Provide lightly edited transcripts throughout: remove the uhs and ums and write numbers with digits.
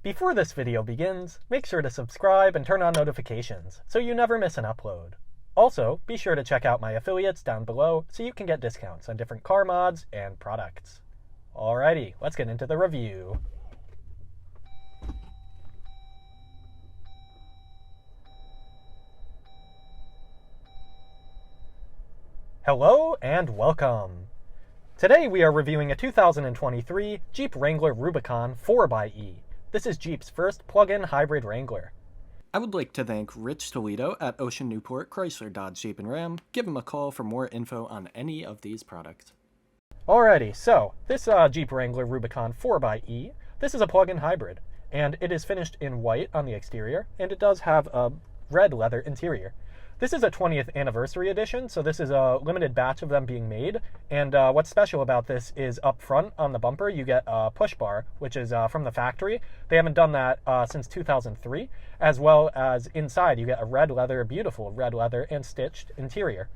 Before this video begins, make sure to subscribe and turn on notifications so you never miss an upload. Also, be sure to check out my affiliates down below so you can get discounts on different car mods and products. Alrighty, let's get into the review. Hello and welcome. Today we are reviewing a 2023 Jeep Wrangler Rubicon 4xe. This is Jeep's first plug-in hybrid Wrangler. I would like to thank Rich Toledo at Ocean Newport, Chrysler, Dodge, Jeep, and Ram. Give him a call for more info on any of these products. Alrighty, so this Jeep Wrangler Rubicon 4xe, this is a plug-in hybrid, and it is finished in white on the exterior, and it does have a red leather interior. This is a 20th anniversary edition, so this is a limited batch of them being made, and what's special about this is up front on the bumper you get a push bar, which is from the factory. They haven't done that since 2003, as well as inside you get a red leather, beautiful red leather and stitched interior.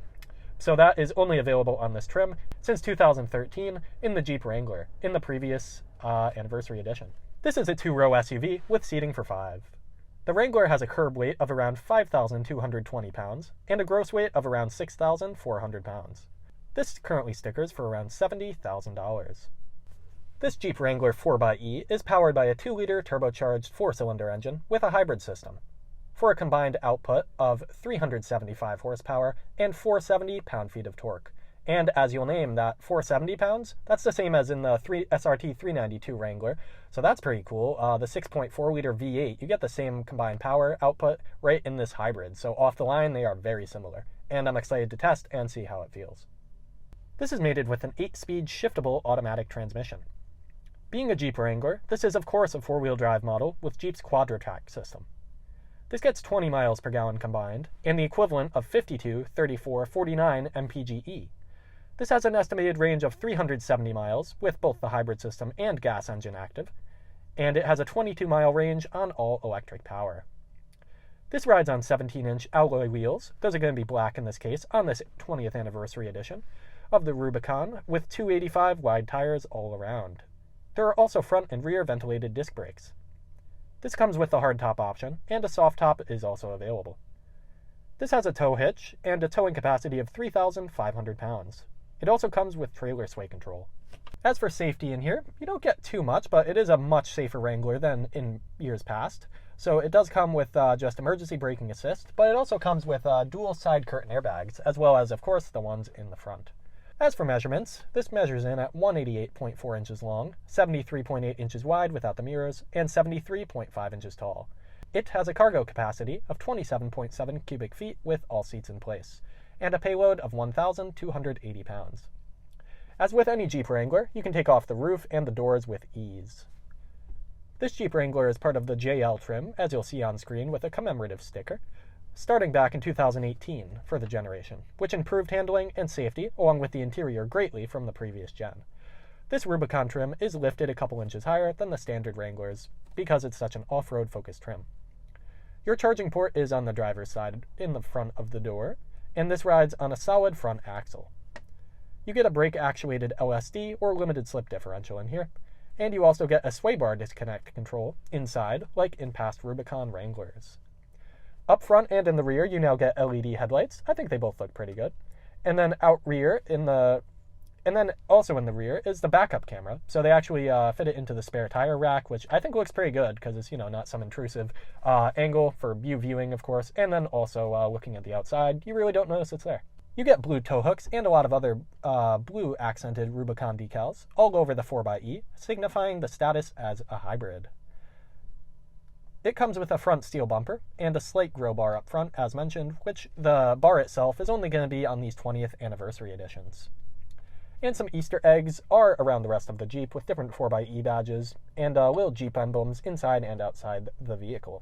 So that is only available on this trim since 2013 in the Jeep Wrangler, in the previous anniversary edition. This is a two-row SUV with seating for 5. The Wrangler has a curb weight of around 5,220 pounds and a gross weight of around 6,400 pounds. This currently stickers for around $70,000. This Jeep Wrangler 4xe is powered by a 2-liter turbocharged 4-cylinder engine with a hybrid system, for a combined output of 375 horsepower and 470 pound-feet of torque. And as you'll name, that 470 pounds, that's the same as in the SRT 392 Wrangler, so that's pretty cool. The 6.4-liter V8, you get the same combined power output right in this hybrid, so off the line they are very similar, and I'm excited to test and see how it feels. This is mated with an 8-speed shiftable automatic transmission. Being a Jeep Wrangler, this is of course a 4-wheel drive model with Jeep's Quadra-Track system. This gets 20 miles per gallon combined, and the equivalent of 52, 34, 49 mpgE. This has an estimated range of 370 miles with both the hybrid system and gas engine active, and it has a 22-mile range on all-electric power. This rides on 17-inch alloy wheels. Those are going to be black in this case on this 20th anniversary edition of the Rubicon with 285 wide tires all around. There are also front and rear ventilated disc brakes. This comes with the hardtop option, and a soft top is also available. This has a tow hitch and a towing capacity of 3,500 pounds. It also comes with trailer sway control. As for safety in here, you don't get too much, but it is a much safer Wrangler than in years past. So it does come with just emergency braking assist, but it also comes with dual side curtain airbags, as well as, of course, the ones in the front. As for measurements, this measures in at 188.4 inches long, 73.8 inches wide without the mirrors, and 73.5 inches tall. It has a cargo capacity of 27.7 cubic feet with all seats in place, and a payload of 1,280 pounds. As with any Jeep Wrangler, you can take off the roof and the doors with ease. This Jeep Wrangler is part of the JL trim, as you'll see on screen with a commemorative sticker, starting back in 2018 for the generation, which improved handling and safety along with the interior greatly from the previous gen. This Rubicon trim is lifted a couple inches higher than the standard Wranglers because it's such an off-road focused trim. Your charging port is on the driver's side in the front of the door, and this rides on a solid front axle. You get a brake-actuated LSD or limited slip differential in here, and you also get a sway bar disconnect control inside, like in past Rubicon Wranglers. Up front and in the rear, you now get LED headlights. I think they both look pretty good. And then out rear, and then also in the rear is the backup camera. So they actually fit it into the spare tire rack, which I think looks pretty good because it's, not some intrusive angle for you viewing, of course. And then also looking at the outside, you really don't notice it's there. You get blue tow hooks and a lot of other blue accented Rubicon decals all over the 4xe, signifying the status as a hybrid. It comes with a front steel bumper and a slight grille bar up front, as mentioned, which the bar itself is only going to be on these 20th anniversary editions. And some Easter eggs are around the rest of the Jeep with different 4xe badges and little Jeep emblems inside and outside the vehicle.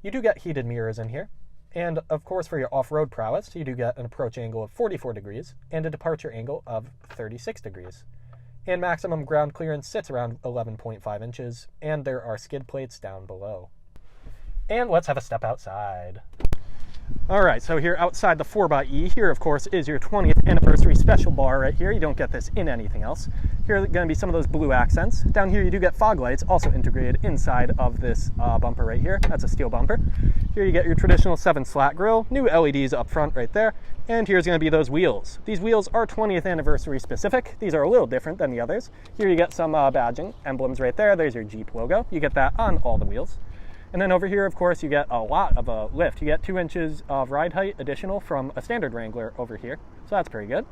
You do get heated mirrors in here, and of course for your off-road prowess, you do get an approach angle of 44 degrees and a departure angle of 36 degrees. And maximum ground clearance sits around 11.5 inches, and there are skid plates down below. And let's have a step outside. Alright, so here outside the 4xe, here of course is your 20th anniversary special bar right here. You don't get this in anything else. Here are going to be some of those blue accents. Down here you do get fog lights also integrated inside of this bumper right here. That's a steel bumper. Here you get your traditional 7 slat grille, new LEDs up front right there, and here's going to be those wheels. These wheels are 20th anniversary specific. These are a little different than the others. Here you get some badging emblems right there. There's your Jeep logo. You get that on all the wheels. And then over here, of course, you get a lot of a lift. You get 2 inches of ride height additional from a standard Wrangler over here, so that's pretty good.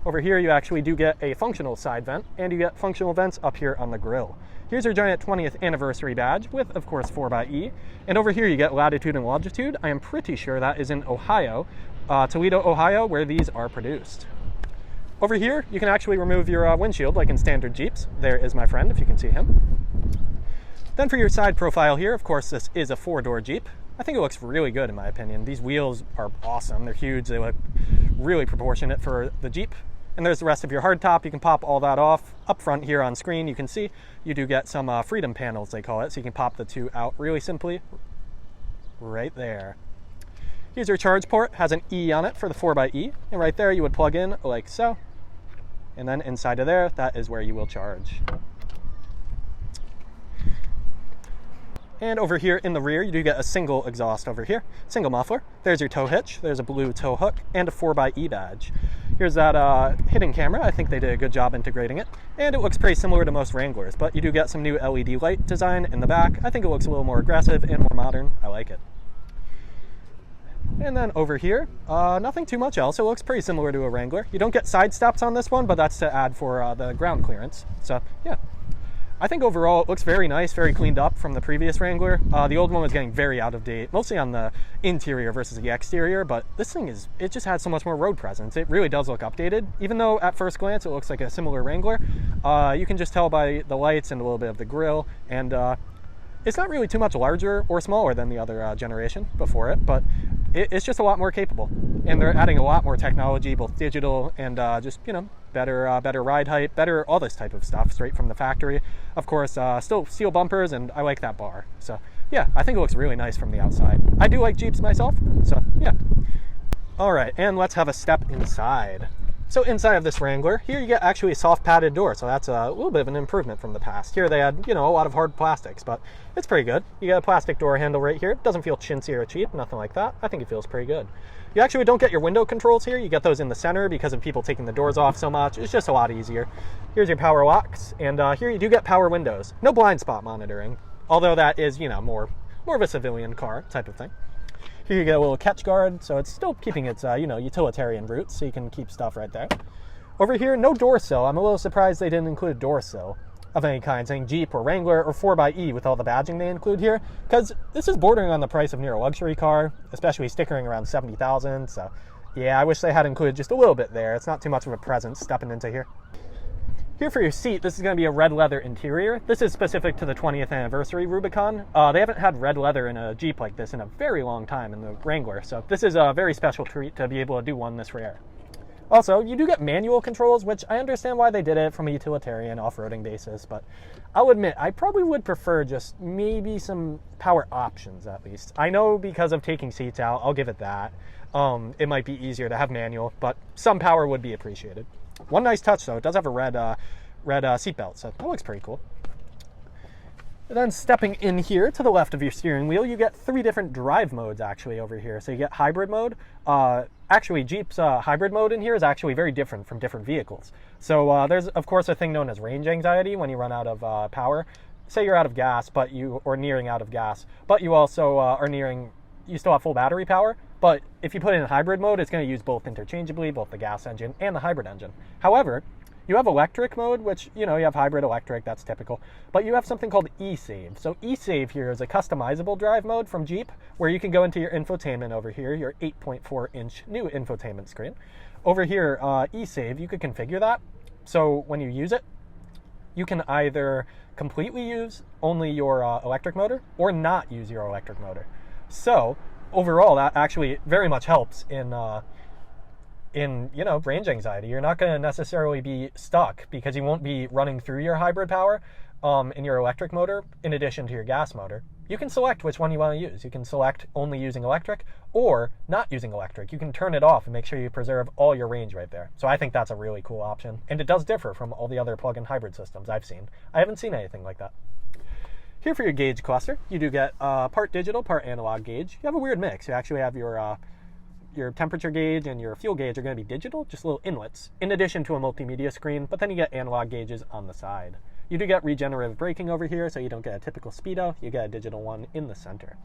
Over here, you actually do get a functional side vent, and you get functional vents up here on the grille. Here's your giant 20th anniversary badge with, of course, 4xe. And over here, you get latitude and longitude. I am pretty sure that is in Ohio, Toledo, Ohio, where these are produced. Over here, you can actually remove your windshield like in standard Jeeps. There is my friend, if you can see him. Then for your side profile here, of course, this is a 4-door Jeep. I think it looks really good in my opinion. These wheels are awesome. They're huge. They look really proportionate for the Jeep. And there's the rest of your hardtop. You can pop all that off. Up front here on screen, you can see you do get some freedom panels, they call it. So you can pop the 2 out really simply right there. Here's your charge port. Has an E on it for the 4xe. And right there you would plug in like so. And then inside of there, that is where you will charge. And over here in the rear, you do get a single exhaust over here, single muffler. There's your tow hitch, there's a blue tow hook, and a 4xe badge. Here's that hidden camera. I think they did a good job integrating it. And it looks pretty similar to most Wranglers, but you do get some new LED light design in the back. I think it looks a little more aggressive and more modern. I like it. And then over here, nothing too much else. It looks pretty similar to a Wrangler. You don't get side steps on this one, but that's to add for the ground clearance. So yeah. I think overall it looks very nice, very cleaned up from the previous Wrangler. The old one was getting very out of date, mostly on the interior versus the exterior, but this thing it just has so much more road presence. It really does look updated. Even though at first glance it looks like a similar Wrangler, you can just tell by the lights and a little bit of the grille, and it's not really too much larger or smaller than the other generation before it, but it's just a lot more capable. And they're adding a lot more technology, both digital and just, you know, better ride height, better all this type of stuff straight from the factory. Of course, still steel bumpers, and I like that bar. So yeah, I think it looks really nice from the outside. I do like Jeeps myself, so yeah. All right, and let's have a step inside. So inside of this Wrangler, here you get actually a soft padded door, so that's a little bit of an improvement from the past. Here they had, you know, a lot of hard plastics, but it's pretty good. You get a plastic door handle right here. It doesn't feel chintzy or cheap, nothing like that. I think it feels pretty good. You actually don't get your window controls here. You get those in the center because of people taking the doors off so much. It's just a lot easier. Here's your power locks, and here you do get power windows. No blind spot monitoring, although that is, you know, more of a civilian car type of thing. Here you get a little catch guard, so it's still keeping its, you know, utilitarian roots, so you can keep stuff right there. Over here, no door sill. I'm a little surprised they didn't include a door sill of any kind, saying Jeep or Wrangler or 4xe with all the badging they include here, because this is bordering on the price of near a luxury car, especially stickering around $70,000. So yeah, I wish they had included just a little bit there. It's not too much of a presence stepping into here. Here for your seat, this is going to be a red leather interior. This is specific to the 20th anniversary Rubicon. They haven't had red leather in a Jeep like this in a very long time in the Wrangler, so this is a very special treat to be able to do one this rare. Also, you do get manual controls, which I understand why they did it from a utilitarian off-roading basis, but I'll admit, I probably would prefer just maybe some power options at least. I know because of taking seats out, I'll give it that. It might be easier to have manual, but some power would be appreciated. One nice touch though, it does have a red seat belt, so that looks pretty cool. And then stepping in here to the left of your steering wheel, you get 3 different drive modes actually over here. So you get hybrid mode. Actually, Jeep's hybrid mode in here is actually very different from different vehicles. So there's of course a thing known as range anxiety when you run out of power. Say you're out of gas, or nearing out of gas, but you also you still have full battery power. But if you put it in hybrid mode, it's going to use both interchangeably, both the gas engine and the hybrid engine. However, you have electric mode, which, you know, you have hybrid electric, that's typical. But you have something called eSave. So eSave here is a customizable drive mode from Jeep, where you can go into your infotainment over here, your 8.4-inch new infotainment screen. Over here, eSave, you could configure that. So when you use it, you can either completely use only your electric motor or not use your electric motor. So overall, that actually very much helps in you know, range anxiety. You're not going to necessarily be stuck because you won't be running through your hybrid power, in your electric motor in addition to your gas motor, you can select which one you want to use. You can select only using electric or not using electric. You can turn it off and make sure you preserve all your range right there. So I think that's a really cool option. And it does differ from all the other plug-in hybrid systems I've seen. I haven't seen anything like that. Here for your gauge cluster, you do get part digital, part analog gauge. You have a weird mix. You actually have your temperature gauge and your fuel gauge are going to be digital, just little inlets, in addition to a multimedia screen, but then you get analog gauges on the side. You do get regenerative braking over here, so you don't get a typical speedo, you get a digital one in the center.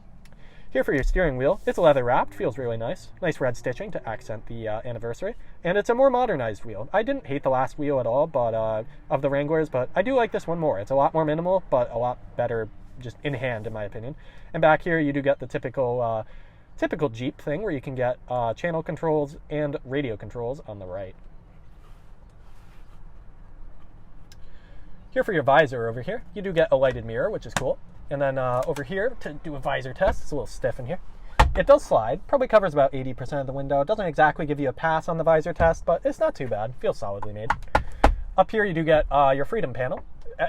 Here for your steering wheel, it's leather wrapped, feels really nice. Nice red stitching to accent the anniversary, and it's a more modernized wheel. I didn't hate the last wheel at all, but of the Wranglers, but I do like this one more. It's a lot more minimal, but a lot better just in hand, in my opinion. And back here, you do get the typical Jeep thing where you can get channel controls and radio controls on the right. Here for your visor over here, you do get a lighted mirror, which is cool. And then over here to do a visor test, it's a little stiff in here. It does slide, probably covers about 80% of the window. It doesn't exactly give you a pass on the visor test, but it's not too bad. Feels solidly made. Up here you do get your freedom panel,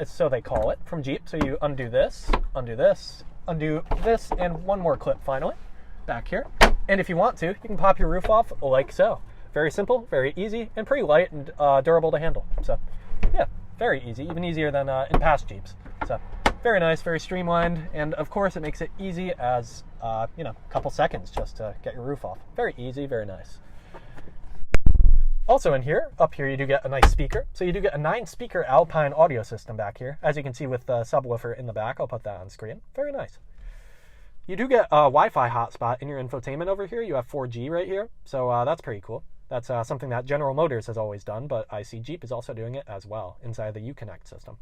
so they call it, from Jeep. So you undo this, undo this, undo this, and one more clip finally, back here. And if you want to, you can pop your roof off like so. Very simple, very easy, and pretty light and durable to handle. So yeah, very easy, even easier than in past Jeeps. So very nice, very streamlined, and of course it makes it easy as, you know, a couple seconds just to get your roof off. Very easy, very nice. Also in here, up here, you do get a nice speaker. So you do get a 9-speaker Alpine audio system back here, as you can see with the subwoofer in the back. I'll put that on screen. Very nice. You do get a Wi-Fi hotspot in your infotainment over here. You have 4G right here, so that's pretty cool. That's something that General Motors has always done, but I see Jeep is also doing it as well inside the Uconnect system.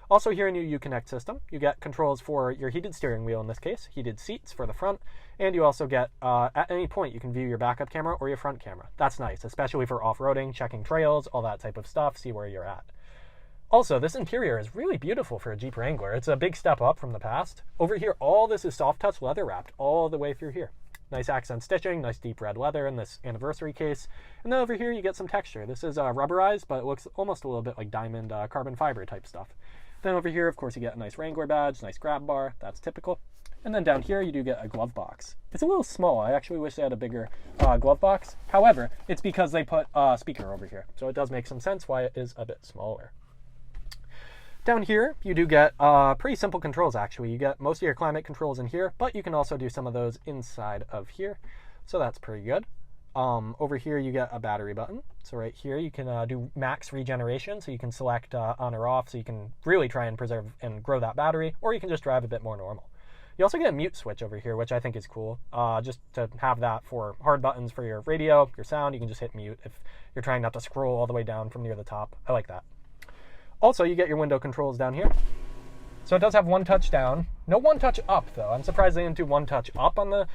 Also here in your Uconnect system, you get controls for your heated steering wheel in this case, heated seats for the front, and you also get, at any point, you can view your backup camera or your front camera. That's nice, especially for off-roading, checking trails, all that type of stuff, see where you're at. Also, this interior is really beautiful for a Jeep Wrangler. It's a big step up from the past. Over here, all this is soft touch leather wrapped all the way through here. Nice accent stitching, nice deep red leather in this anniversary case. And then over here, you get some texture. This is rubberized, but it looks almost a little bit like diamond carbon fiber type stuff. Then over here, of course, you get a nice Wrangler badge, nice grab bar. That's typical. And then down here, you do get a glove box. It's a little small. I actually wish they had a bigger glove box. However, it's because they put a speaker over here. So it does make some sense why it is a bit smaller. Down here, you do get pretty simple controls, actually. You get most of your climate controls in here, but you can also do some of those inside of here. So that's pretty good. Over here, you get a battery button. So right here, you can do max regeneration. So you can select on or off, so you can really try and preserve and grow that battery, or you can just drive a bit more normal. You also get a mute switch over here, which I think is cool. Just to have that for hard buttons for your radio, your sound, you can just hit mute if you're trying not to scroll all the way down from near the top. I like that. Also, you get your window controls down here. So it does have one touch down. No one touch up, though. I'm surprised they didn't do one touch up on the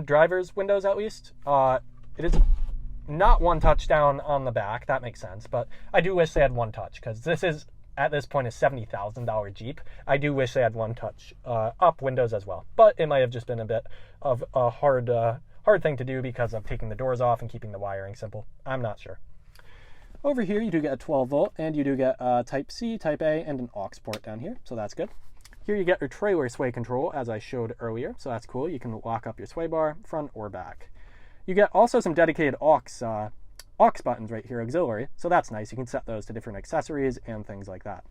driver's windows, at least. It is not one touch down on the back. That makes sense. But I do wish they had one touch, because this is, at this point, a $70,000 Jeep. I do wish they had one touch up windows as well. But it might have just been a bit of a hard thing to do because of taking the doors off and keeping the wiring simple. I'm not sure. Over here, you do get a 12 volt, and you do get Type C, Type A, and an aux port down here, so that's good. Here you get your trailer sway control, as I showed earlier, so that's cool. You can lock up your sway bar, front or back. You get also some dedicated aux buttons right here, auxiliary, so that's nice. You can set those to different accessories and things like that.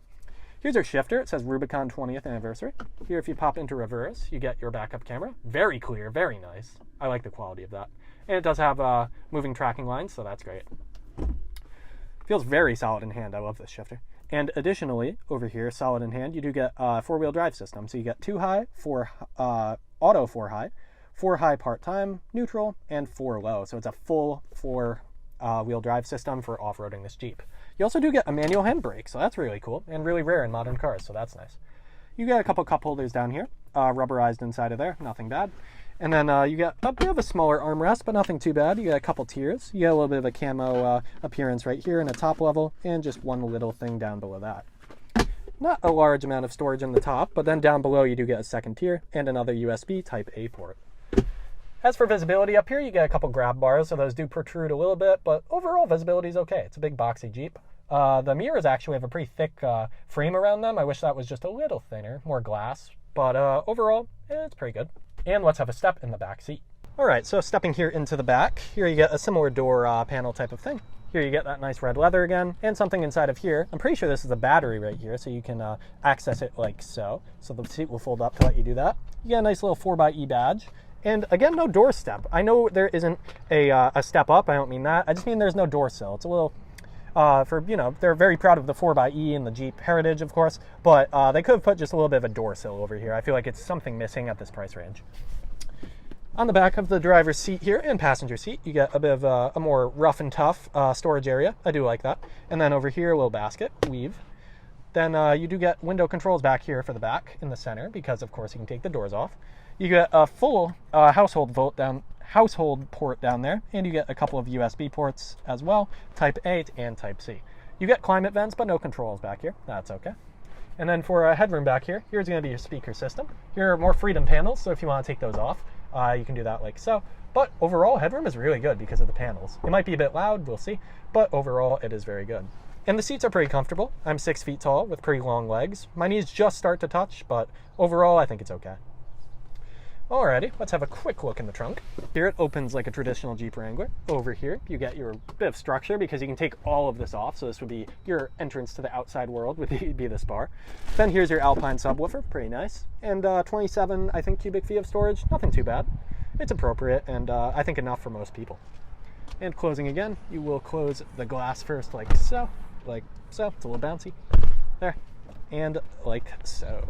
Here's our shifter. It says Rubicon 20th anniversary. Here, if you pop into reverse, you get your backup camera. Very clear, very nice. I like the quality of that. And it does have moving tracking lines, so that's great. Feels very solid in hand. I love this shifter. And additionally, over here, solid in hand, you do get a 4-wheel drive system. So you get 2 high, 4 auto 4 high, 4 high part-time, neutral, and 4 low. So it's a full 4-wheel drive system for off-roading this Jeep. You also do get a manual handbrake, so that's really cool and really rare in modern cars, so that's nice. You get a couple cup holders down here, rubberized inside of there, nothing bad. And then you get a bit of a smaller armrest, but nothing too bad. You get a couple tiers. You get a little bit of a camo appearance right here in a top level, and just one little thing down below that. Not a large amount of storage in the top, but then down below you do get a second tier and another USB Type A port. As for visibility up here, you get a couple grab bars, so those do protrude a little bit, but overall visibility is okay. It's a big boxy Jeep. The mirrors actually have a pretty thick frame around them. I wish that was just a little thinner, more glass. But overall, it's pretty good. And let's have a step in the back seat. All right, so stepping here into the back, here you get a similar door panel type of thing. Here you get that nice red leather again, and something inside of here. I'm pretty sure this is a battery right here, so you can access it like so. So the seat will fold up to let you do that. You get a nice little 4xe badge. And again, no door step. I know there isn't a step up, I don't mean that. I just mean there's no door sill. It's a little, they're very proud of the 4xe and the Jeep heritage, of course, but they could have put just a little bit of a door sill over here. I feel like it's something missing at this price range. On the back of the driver's seat here and passenger seat, you get a bit of a more rough and tough storage area. I do like that. And then over here, a little basket, weave. Then you do get window controls back here for the back in the center, because of course you can take the doors off. You get a full household port down there, and you get a couple of USB ports as well, Type A and Type C. You get climate vents, but no controls back here. That's okay. And then for a headroom back here, here's going to be your speaker system. Here are more freedom panels, so if you want to take those off, you can do that like so. But overall, headroom is really good because of the panels. It might be a bit loud, we'll see, but overall it is very good. And the seats are pretty comfortable. I'm 6 feet tall with pretty long legs. My knees just start to touch, but overall I think it's okay. Alrighty, let's have a quick look in the trunk. Here it opens like a traditional Jeep Wrangler. Over here, you get your bit of structure because you can take all of this off. So this would be your entrance to the outside world, would be this bar. Then here's your Alpine subwoofer, pretty nice. And 27, I think, cubic feet of storage, nothing too bad. It's appropriate and I think enough for most people. And closing again, you will close the glass first like so. Like so, it's a little bouncy. There, and like so.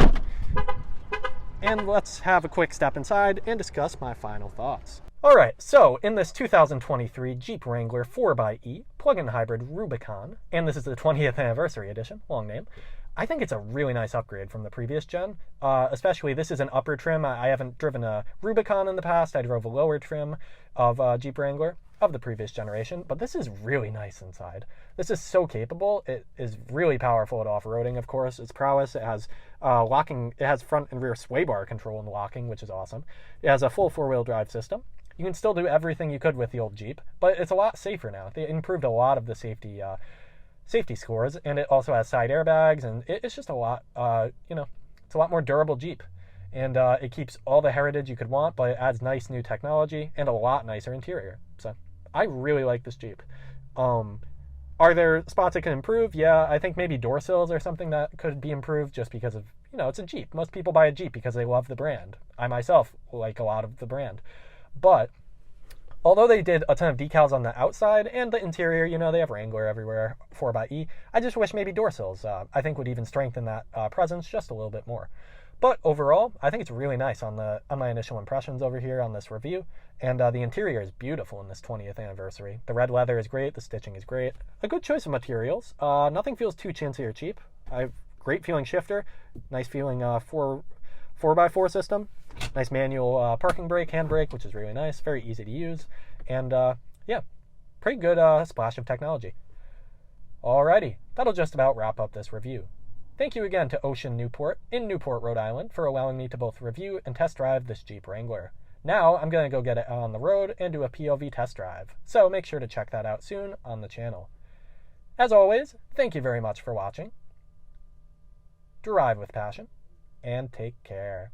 And let's have a quick step inside and discuss my final thoughts. Alright, so in this 2023 Jeep Wrangler 4xe plug-in hybrid Rubicon, and this is the 20th anniversary edition, long name, I think it's a really nice upgrade from the previous gen. Especially this is an upper trim. I haven't driven a Rubicon in the past. I drove a lower trim of Jeep Wrangler of the previous generation, but this is really nice inside. This is so capable. It is really powerful at off-roading, of course. Its prowess. It has locking. It has front and rear sway bar control and locking, which is awesome. It has a full four-wheel drive system. You can still do everything you could with the old Jeep, but it's a lot safer now. They improved a lot of the safety scores, and it also has side airbags, and it's just a lot. It's a lot more durable Jeep. And it keeps all the heritage you could want, but it adds nice new technology and a lot nicer interior. So I really like this Jeep. Are there spots it can improve? Yeah, I think maybe door sills or something that could be improved just because of, it's a Jeep. Most people buy a Jeep because they love the brand. I myself like a lot of the brand. But although they did a ton of decals on the outside and the interior, they have Wrangler everywhere, 4xe, I just wish maybe door sills, I think would even strengthen that presence just a little bit more. But overall, I think it's really nice on my initial impressions over here on this review. And the interior is beautiful in this 20th anniversary. The red leather is great. The stitching is great. A good choice of materials. Nothing feels too chintzy or cheap. I have great feeling shifter. Nice feeling 4x4 system. Nice manual parking brake, handbrake, which is really nice. Very easy to use. And yeah, pretty good splash of technology. Alrighty, that'll just about wrap up this review. Thank you again to Ocean Newport in Newport, Rhode Island for allowing me to both review and test drive this Jeep Wrangler. Now I'm going to go get it on the road and do a POV test drive, so make sure to check that out soon on the channel. As always, thank you very much for watching. Drive with passion, and take care.